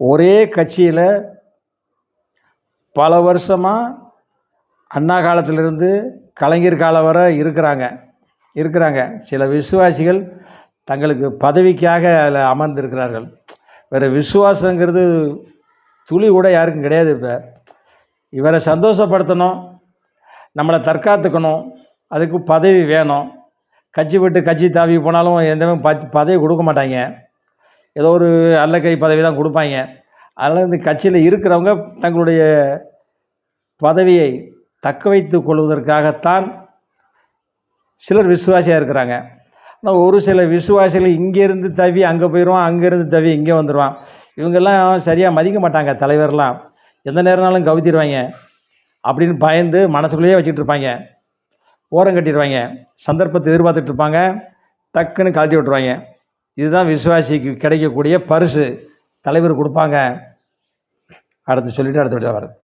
ஒரே கட்சியில் பல வருஷமாக அண்ணா காலத்திலிருந்து கலைஞர் காலம் வரை இருக்கிறாங்க. சில விசுவாசிகள் தங்களுக்கு பதவிக்காக அதில் அமர்ந்திருக்கிறார்கள். வேறு விசுவாசங்கிறது துளி கூட யாருக்கும் கிடையாது. இப்போ இவரை சந்தோஷப்படுத்தணும், நம்மளை தற்காத்துக்கணும், அதுக்கு பதவி வேணும். கட்சி விட்டு கட்சி தாவி போனாலும் எந்த பதவி கொடுக்க மாட்டாங்க. ஏதோ ஒரு அல்லக்கை பதவி தான் கொடுப்பாங்க. அதனால் இந்த கட்சியில் இருக்கிறவங்க தங்களுடைய பதவியை தக்க வைத்து கொள்வதற்காகத்தான் சிலர் விசுவாசியாக இருக்கிறாங்க. ஆனால் ஒரு சில விசுவாசிகள் இங்கேருந்து தவி அங்கே போயிடுவான், அங்கேருந்து தவி இங்கே வந்துடுவான். இவங்கெல்லாம் சரியாக மதிக்க மாட்டாங்க. தலைவர்லாம் எந்த நேரம்னாலும் கவுத்திடுவாங்க அப்படின்னு பயந்து மனசுக்குள்ளேயே வச்சுக்கிட்டு இருப்பாங்க. ஓரம் கட்டிடுவாங்க. சந்தர்ப்பத்தை எதிர்பார்த்துட்ருப்பாங்க, டக்குன்னு கழட்டி விட்டுருவாங்க. இதுதான் விசுவாசிக்கு கிடைக்கக்கூடிய பரிசு தலைவர் கொடுப்பாங்க. அடுத்து சொல்லிவிட்டு அடுத்த வீட்டில் வர